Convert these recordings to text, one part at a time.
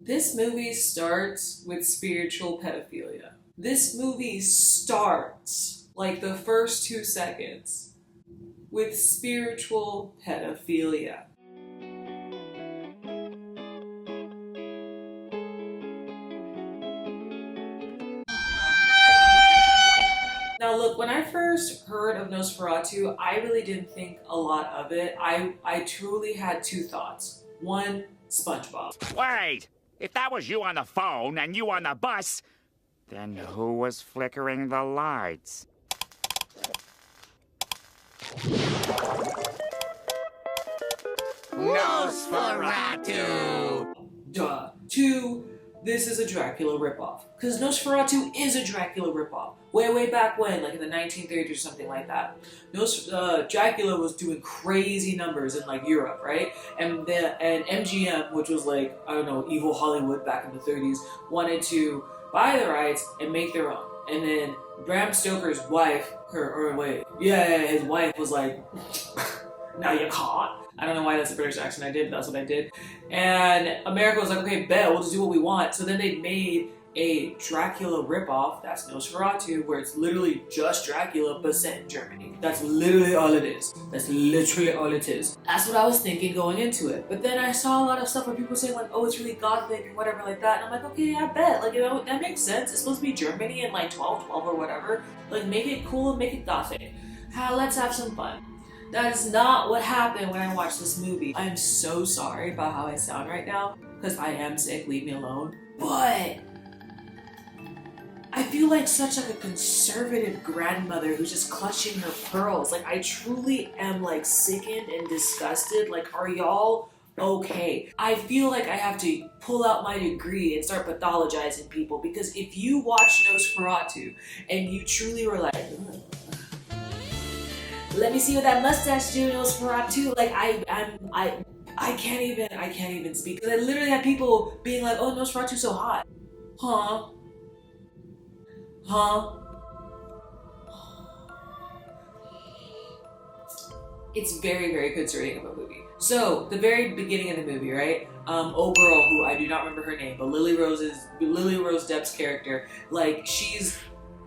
This movie starts with spiritual pedophilia. This movie starts, like the first 2 seconds, with spiritual pedophilia. Now look, when I first heard of NOSFERATU, I really didn't think a lot of it. I truly had 2 thoughts. One, SpongeBob. Wait! If that was you on the phone and you on the bus, then who was flickering the lights? NOSFERATU! Duh. 2, this is a Dracula ripoff. Because NOSFERATU is a Dracula ripoff. Way back when, like in the 1930s or something like that. Dracula was doing crazy numbers in like Europe, right? And MGM, which was like, I don't know, evil Hollywood back in the 30s, wanted to buy the rights and make their own. And then Bram Stoker's wife, his wife was like, now you can't. I don't know why that's a British accent I did, but that's what I did. And America was like, okay, bet, we'll just do what we want. So then they made a Dracula ripoff, that's NOSFERATU, where it's literally just Dracula, but set in Germany. That's literally all it is. That's literally all it is. That's what I was thinking going into it. But then I saw a lot of stuff where people say like, oh, it's really gothic and whatever like that. And I'm like, okay, I bet. Like, you know, that makes sense. It's supposed to be Germany in like 1212 or whatever. Like, make it cool and make it gothic. Let's have some fun. That is not what happened when I watched this movie. I am so sorry about how I sound right now, because I am sick, leave me alone. But I feel like such like a conservative grandmother who's just clutching her pearls. Like, I truly am like sickened and disgusted. Like, are y'all okay? I feel like I have to pull out my degree and start pathologizing people, because if you watch NOSFERATU and you truly were like, let me see what that mustache do, NOSFERATU. Like, I can't even speak. Because I literally had people being like, oh, NOSFERATU's so hot. Huh? It's very concerning of a movie. So, the very beginning of the movie, right? Old girl, who I do not remember her name, but Lily Rose Depp's character, like,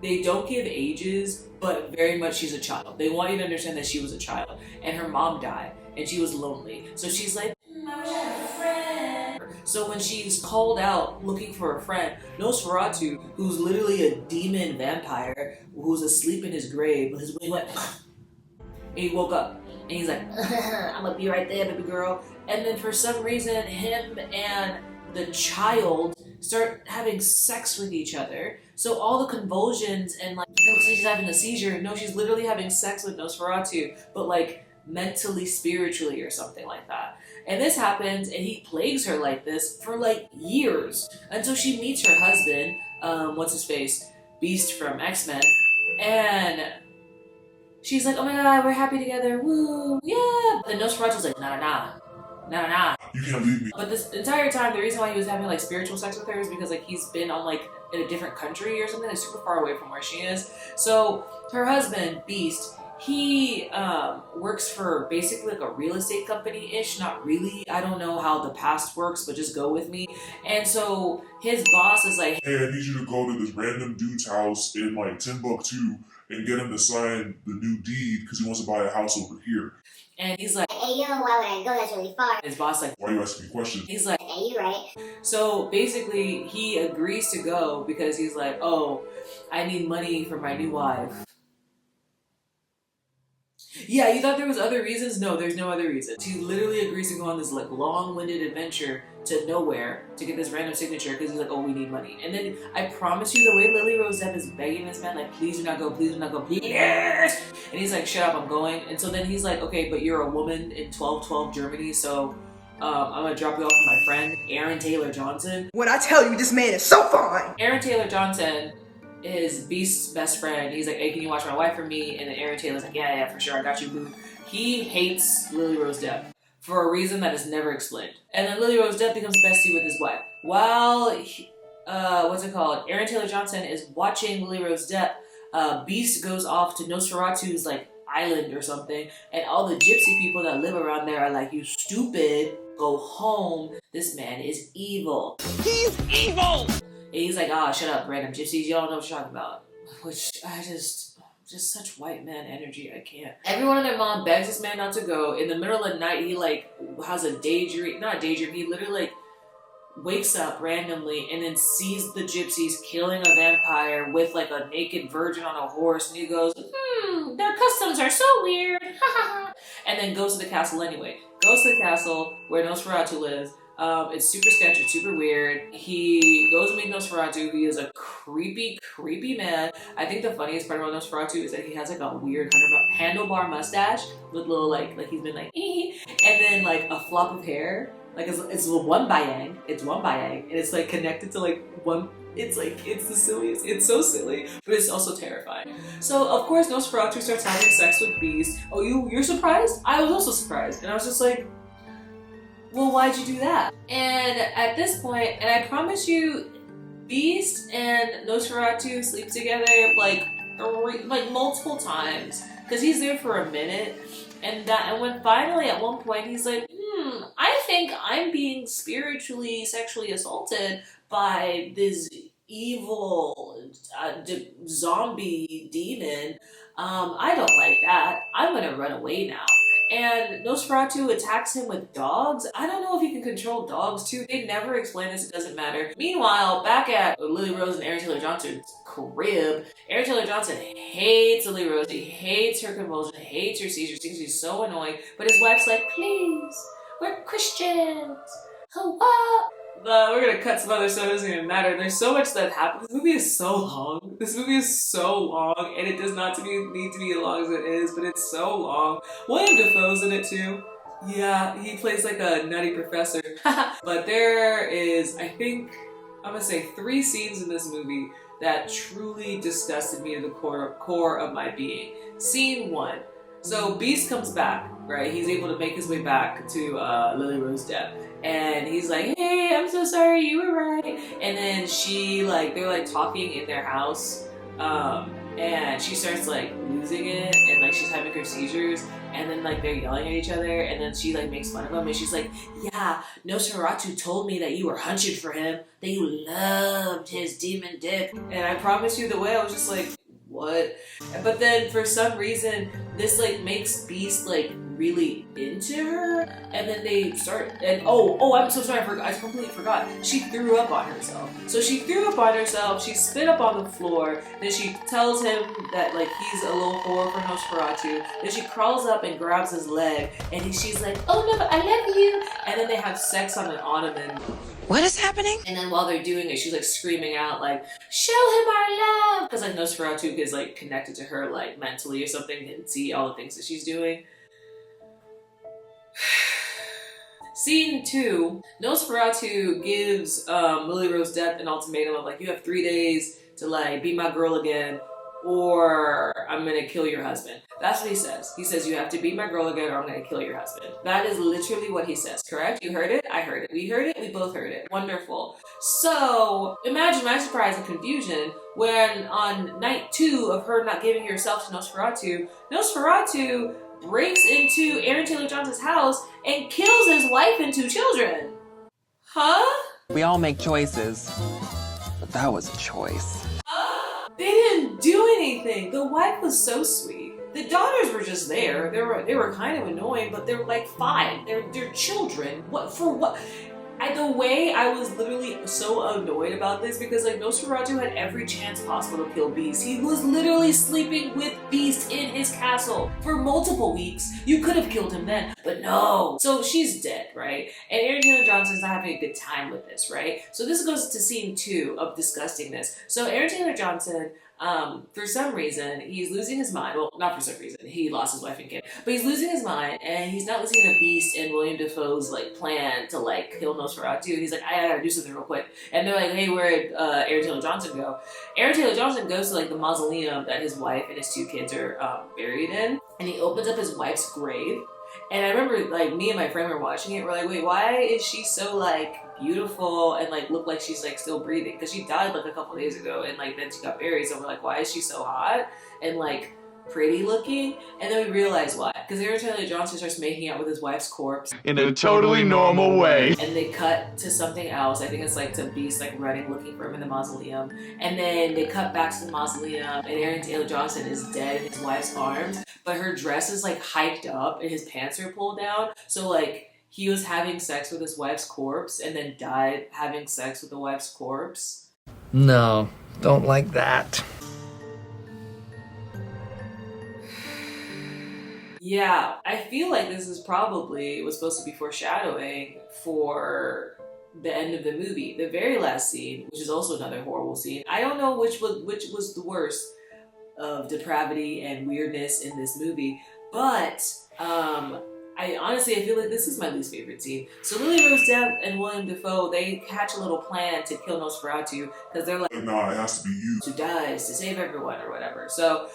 they don't give ages, but very much she's a child. They want you to understand that she was a child. And her mom died, and she was lonely. So she's like, I wish I had a friend. So when she's called out looking for a friend, NOSFERATU, who's literally a demon vampire, who's asleep in his grave, he went, and he woke up. And he's like, I'm gonna be right there, baby girl. And then for some reason, him and the child start having sex with each other. So all the convulsions and like, it looks like she's having a seizure. No, she's literally having sex with NOSFERATU, but like mentally, spiritually, or something like that. And this happens, and he plagues her like this for like years until she meets her husband, what's his face, Beast from X-Men, and she's like, oh my god, we're happy together, woo, yeah. Then NOSFERATU's like, nah. You can't leave me. But this entire time, the reason why he was having like spiritual sex with her is because like he's been on like in a different country or something, like super far away from where she is. So her husband, Beast, he works for basically like a real estate company-ish, not really. I don't know how the past works, but just go with me. And so his boss is like, hey, I need you to go to this random dude's house in like Timbuktu and get him to sign the new deed because he wants to buy a house over here. And he's like, hey, yo, why would I go? That's really far. His boss like, why are you asking me questions? He's like, hey, you right. So basically, he agrees to go because he's like, oh, I need money for my new wife. Yeah, you thought there was other reasons? No, there's no other reason. He literally agrees to go on this like long-winded adventure to nowhere to get this random signature because he's like, oh, we need money. And then I promise you, the way Lily Rose Depp is begging this man, like, please do not go, please. And he's like, shut up, I'm going. And so then he's like, okay, but you're a woman in 1212 Germany, so I'm gonna drop you off with my friend, Aaron Taylor Johnson. When I tell you this man is so fine. Aaron Taylor Johnson is Beast's best friend. He's like, hey, can you watch my wife for me? And then Aaron Taylor's like, yeah, for sure, I got you, boo. He hates Lily Rose Depp for a reason that is never explained. And then Lily Rose Depp becomes bestie with his wife. While, Aaron Taylor Johnson is watching Lily Rose Depp, Beast goes off to NOSFERATU's like island or something, and all the gypsy people that live around there are like, you stupid, Go home. This man is evil. He's evil! And he's like, ah, shut up, random gypsies. Y'all know what you're talking about. Which I just such white man energy. I can't. Everyone and their mom begs this man not to go. In the middle of the night, he like has a daydream. Not a daydream. He literally like wakes up randomly and then sees the gypsies killing a vampire with like a naked virgin on a horse, and he goes, their customs are so weird. And then goes to the castle anyway. Goes to the castle where Nosferatu lives. It's super sketchy, super weird. He goes to meet Nosferatu. He is a creepy, creepy man. I think the funniest part about Nosferatu is that he has like a weird handlebar mustache with little like he's been like, and then like a flop of hair. Like it's one bayang. It's one bayang, and it's like connected to like one. It's like, it's the silliest. It's so silly, but it's also terrifying. So of course Nosferatu starts having sex with Beast. Oh, you're surprised? I was also surprised, and I was just like, well, why'd you do that? And at this point, and I promise you, Beast and Nosferatu sleep together like multiple times, because he's there for a minute, and when finally at one point he's like, I think I'm being spiritually, sexually assaulted by this evil zombie demon. I don't like that. I'm gonna run away now. And Nosferatu attacks him with dogs. I don't know if he can control dogs too. They never explain this, it doesn't matter. Meanwhile, back at Lily Rose and Aaron Taylor Johnson's crib, Aaron Taylor Johnson hates Lily Rose. He hates her convulsion, hates her seizures, thinks she's so annoying. But his wife's like, please, we're Christians. Hello. We're gonna cut some other stuff, it doesn't even matter. There's so much that happens. This movie is so long. This movie is so long, and it does not need to be as long as it is, but it's so long. William Dafoe's in it too. Yeah, he plays like a nutty professor. But there is, I think, I'm gonna say 3 scenes in this movie that truly disgusted me to the core of my being. Scene 1. So Beast comes back, right? He's able to make his way back to Lily Rose Depp. And he's like, hey, I'm so sorry, you were right. And then they're like talking in their house. And she starts like losing it, and like she's having her seizures. And then like they're yelling at each other, and then she like makes fun of him, and she's like, yeah, Nosferatu told me that you were hunching for him, that you loved his demon dick. And I promise you, the way I was just like, what? But then for some reason this like makes Beast like really into her, and then they start, and oh I'm so sorry, I completely forgot, she threw up on herself. So she threw up on herself, she spit up on the floor, then she tells him that like he's a little whore for Nosferatu, then she crawls up and grabs his leg, and she's like, oh no, I love you, and then they have sex on an ottoman. What is happening? And then while they're doing it, she's like screaming out like, show him our love! Because like Nosferatu is like connected to her like mentally or something and see all the things that she's doing. Scene 2, Nosferatu gives Lily Rose Depp an ultimatum of like, you have 3 days to like be my girl again, or I'm gonna kill your husband. That's what he says. He says, you have to be my girl again, or I'm gonna kill your husband. That is literally what he says, correct? You heard it? I heard it. We heard it? We both heard it. Wonderful. So imagine my surprise and confusion when on night 2 of her not giving herself to Nosferatu breaks into Aaron Taylor Johnson's house and kills his wife and 2 children. Huh? We all make choices, but that was a choice. They didn't do anything. The wife was so sweet. The daughters were just there. They were kind of annoying, but they're like 5. They're children. What for? What? The way I was literally so annoyed about this, because like Nosferatu had every chance possible to kill Beast. He was literally sleeping with Beast in his castle for multiple weeks. You could have killed him then, but no. So she's dead, right? And Aaron Taylor Johnson's not having a good time with this, right? So this goes to scene 2 of disgustingness. So Aaron Taylor Johnson, for some reason, he's losing his mind. Well, not for some reason. He lost his wife and kid. But he's losing his mind, and he's not listening to Beast and William Dafoe's like plan to like kill Nosferatu. He's like, I gotta do something real quick. And they're like, hey, where'd Aaron Taylor Johnson go? Aaron Taylor Johnson goes to like the mausoleum that his wife and his 2 kids are buried in, and he opens up his wife's grave. And I remember like me and my friend were watching it. We're like, wait, why is she so like beautiful and like look like she's like still breathing? Because she died like a couple days ago, and like then she got buried. So we're like, why is she so hot? And like pretty looking, and then we realize why. Because Aaron Taylor Johnson starts making out with his wife's corpse In a totally normal way. and they cut to something else. I think it's like to Beast like running looking for him in the mausoleum, and then they cut back to the mausoleum and Aaron Taylor Johnson is dead in his wife's arms, but her dress is like hiked up and his pants are pulled down, so like he was having sex with his wife's corpse and then died having sex with the wife's corpse. No, don't like that. Yeah, I feel like this is probably was supposed to be foreshadowing for the end of the movie. The very last scene, which is also another horrible scene. I don't know which was the worst of depravity and weirdness in this movie, but I feel like this is my least favorite scene. So Lily Rose Depp and William Dafoe, they hatch a little plan to kill Nosferatu because they're like, nah, it has to be you. who dies to save everyone or whatever. So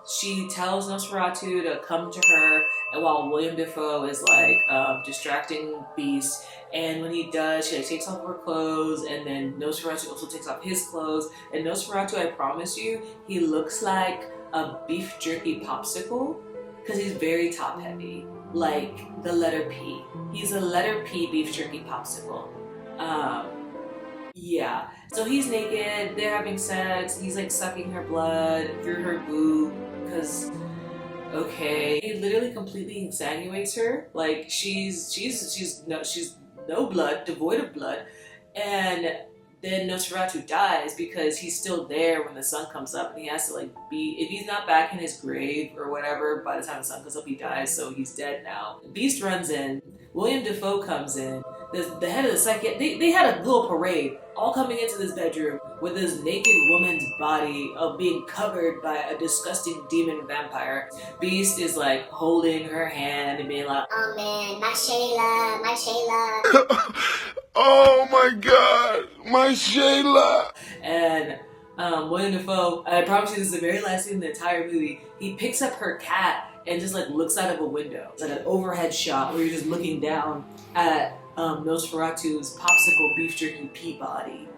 she tells Nosferatu to come to her, and while William Dafoe is like distracting Beast, and when he does, she like takes off her clothes, and then Nosferatu also takes off his clothes. And Nosferatu, I promise you, he looks like a beef jerky popsicle because he's very top heavy, like the letter P. He's a letter P beef jerky popsicle. Yeah. So he's naked, they're having sex, he's like sucking her blood through her boob, because, okay. He literally completely insinuates her, like she's no blood, devoid of blood, and then Nosferatu dies because he's still there when the sun comes up, and he has to like if he's not back in his grave or whatever, by the time the sun comes up he dies, so he's dead now. Beast runs in, William Dafoe comes in, the head of the psychiatrist, they had a little parade, all coming into this bedroom with this naked woman's body being covered by a disgusting demon vampire. Beast is like holding her hand and being like, oh man, my Shayla. Oh my god, my Shayla! and William Dafoe, I promise you this is the very last scene in the entire movie, he picks up her cat and just like looks out of a window. It's like an overhead shot where you're just looking down at Nosferatu's popsicle beef jerky pea body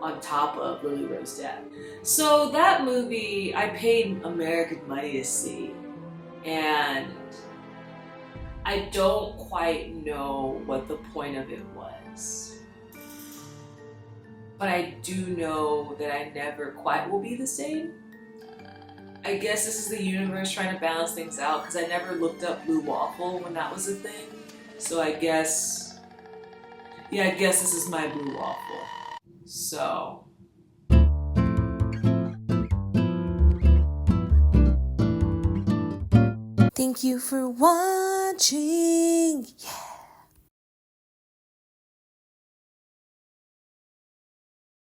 on top of Lily Rose Depp. So that movie I paid American money to see, and I don't quite know what the point of it was. But I do know that I never quite will be the same. I guess this is the universe trying to balance things out, because I never looked up blue waffle when that was a thing. So I guess this is my blue waffle. So. Thank you for watching. Yeah.